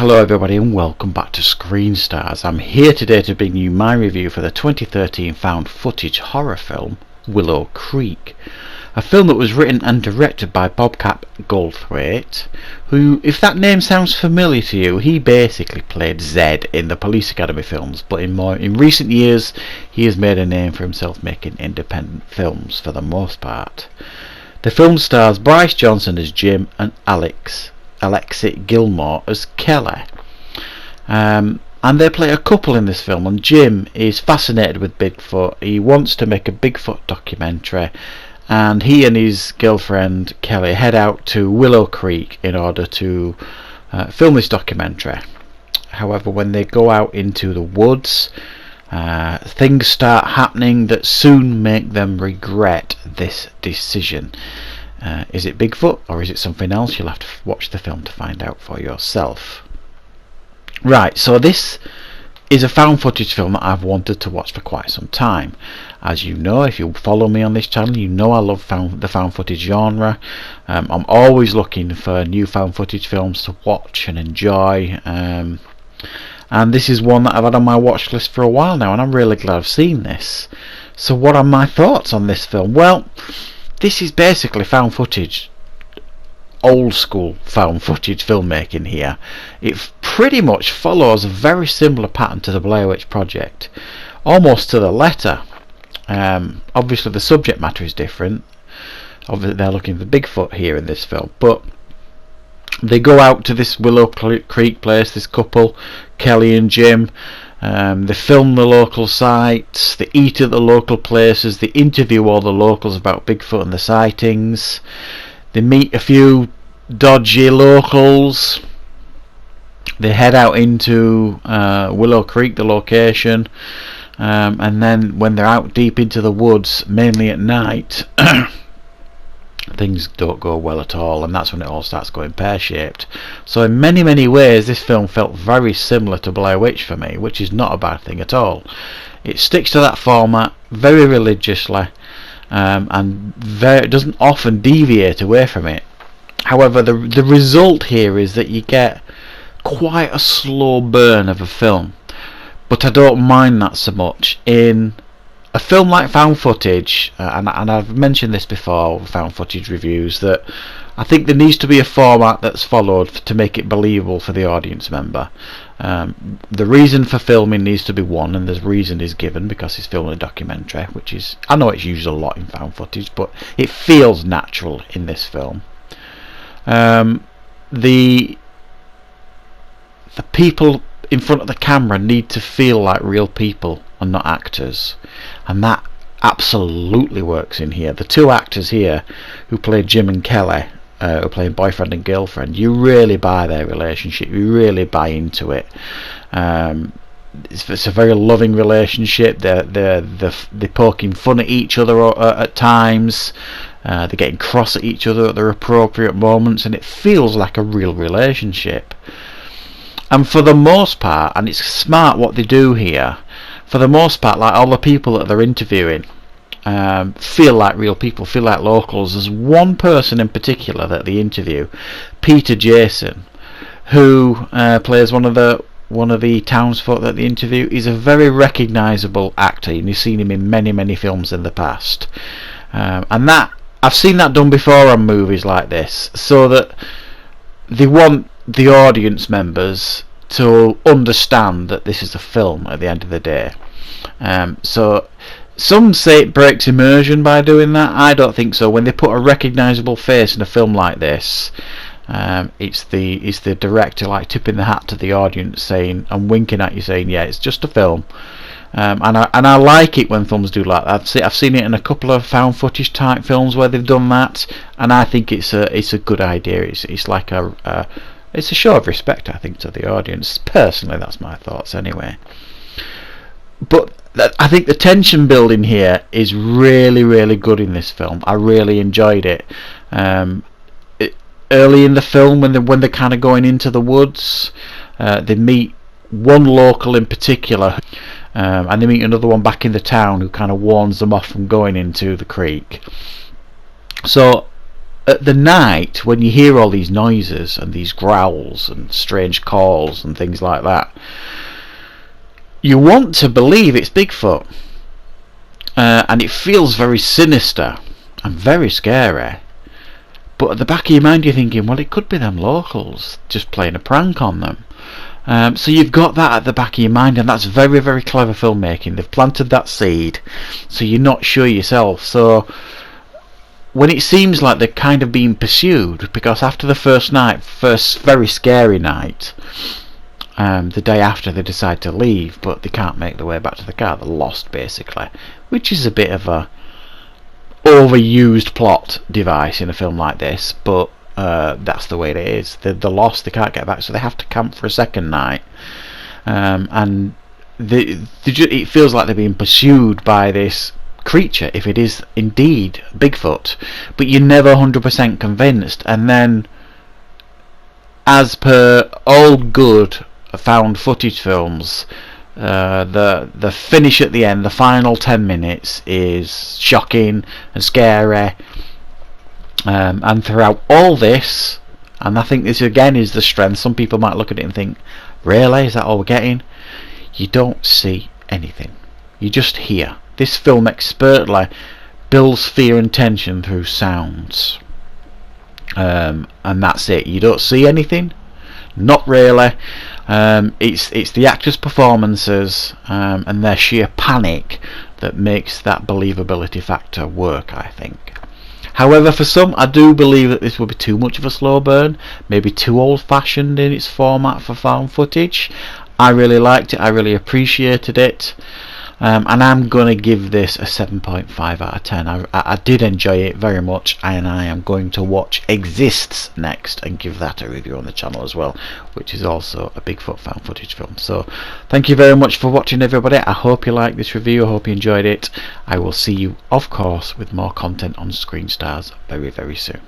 Hello everybody and welcome back to Screen Stars. I'm here today to bring you my review for the 2013 found footage horror film Willow Creek. A film that was written and directed by Bobcat Goldthwait, who, if that name sounds familiar to you, he basically played Zed in the Police Academy films, but in recent years he has made a name for himself making independent films for the most part. The film stars Bryce Johnson as Jim and Alexit Gilmore as Kelly, and they play a couple in this film. And Jim is fascinated with Bigfoot. He wants to make a Bigfoot documentary, and he and his girlfriend Kelly head out to Willow Creek in order to film this documentary. However, when they go out into the woods, things start happening that soon make them regret this decision. Is it Bigfoot or is it something else? You'll have to watch the film to find out for yourself. Right, so this is a found footage film that I've wanted to watch for quite some time. As you know, if you follow me on this channel, you know I love the found footage genre. I'm always looking for new found footage films to watch and enjoy. And this is one that I've had on my watch list for a while now, and I'm really glad I've seen this. So what are my thoughts on this film? Well, this is basically found footage, old school found footage filmmaking here. It pretty much follows a very similar pattern to the Blair Witch Project, almost to the letter. Obviously the subject matter is different. Obviously they're looking for Bigfoot here in this film, but they go out to this Willow Creek place, this couple, Kelly and Jim. They film the local sites, they eat at the local places, they interview all the locals about Bigfoot and the sightings. They meet a few dodgy locals. They head out into Willow Creek, the location, and then when they're out deep into the woods, mainly at night, things don't go well at all, and that's when it all starts going pear-shaped. So in many ways this film felt very similar to Blair Witch for me, which is not a bad thing at all. It sticks to that format very religiously, and it doesn't often deviate away from it. However, the result here is that you get quite a slow burn of a film, but I don't mind that so much. In a film like found footage, and I've mentioned this before with found footage reviews, that I think there needs to be a format that's followed to make it believable for the audience member. The reason for filming needs to be one, and the reason is given because it's filming a documentary, which is, I know it's used a lot in found footage, but it feels natural in this film. The people in front of the camera need to feel like real people and not actors, and that absolutely works in here. The two actors here who play Jim and Kelly, who are playing boyfriend and girlfriend, you really buy their relationship, you really buy into it. It's a very loving relationship. They're poking fun at each other at times. They're getting cross at each other at their appropriate moments, and it feels like a real relationship. And for the most part, and it's smart what they do here, for the most part, like all the people that they're interviewing feel like real people, feel like locals. There's one person in particular that they interview, Peter Jason, who plays one of the townsfolk that they interview. He's a very recognisable actor, and you've seen him in many films in the past, and that I've seen that done before on movies like this, so that they want the audience members to understand that this is a film at the end of the day. So some say it breaks immersion by doing that. I don't think so. When they put a recognisable face in a film like this, it's the director like tipping the hat to the audience, saying and winking at you, saying, yeah, it's just a film. And I like it when films do like that. I've seen it in a couple of found footage type films where they've done that, and I think it's a good idea. It's like it's a show of respect, I think, to the audience. Personally, that's my thoughts anyway. But I think the tension building here is really good in this film. I really enjoyed it. Early in the film, when they're kind of going into the woods, they meet one local in particular, and they meet another one back in the town who kind of warns them off from going into the creek. So at the night, when you hear all these noises and these growls and strange calls and things like that, you want to believe it's Bigfoot, and it feels very sinister and very scary. But at the back of your mind, you're thinking, well, it could be them locals just playing a prank on them. So you've got that at the back of your mind, and that's very, very clever filmmaking. They've planted that seed, so you're not sure yourself. So when it seems like they're kind of being pursued, because after the first very scary night, the day after they decide to leave, but they can't make their way back to the car. They're lost, basically, which is a bit of a overused plot device in a film like this, but that's the way it is. They're lost, they can't get back, so they have to camp for a second night, and it feels like they're being pursued by this creature, if it is indeed Bigfoot, but you're never 100% convinced. And then, as per all good found footage films, the finish at the end, the final 10 minutes, is shocking and scary, and throughout all this, and I think this again is the strength, some people might look at it and think, really, is that all we're getting? You don't see anything, you just hear. This film expertly builds fear and tension through sounds, and that's it. You don't see anything, not really. It's the actors' performances and their sheer panic that makes that believability factor work, I think. However, for some, I do believe that this will be too much of a slow burn, maybe too old-fashioned in its format for found footage. I really liked it, I really appreciated it, and I'm going to give this a 7.5 out of 10. I did enjoy it very much, and I am going to watch Exists next and give that a review on the channel as well, which is also a Bigfoot found footage film. So thank you very much for watching, everybody. I hope you liked this review, I hope you enjoyed it. I will see you, of course, with more content on Screen Stars very, very soon.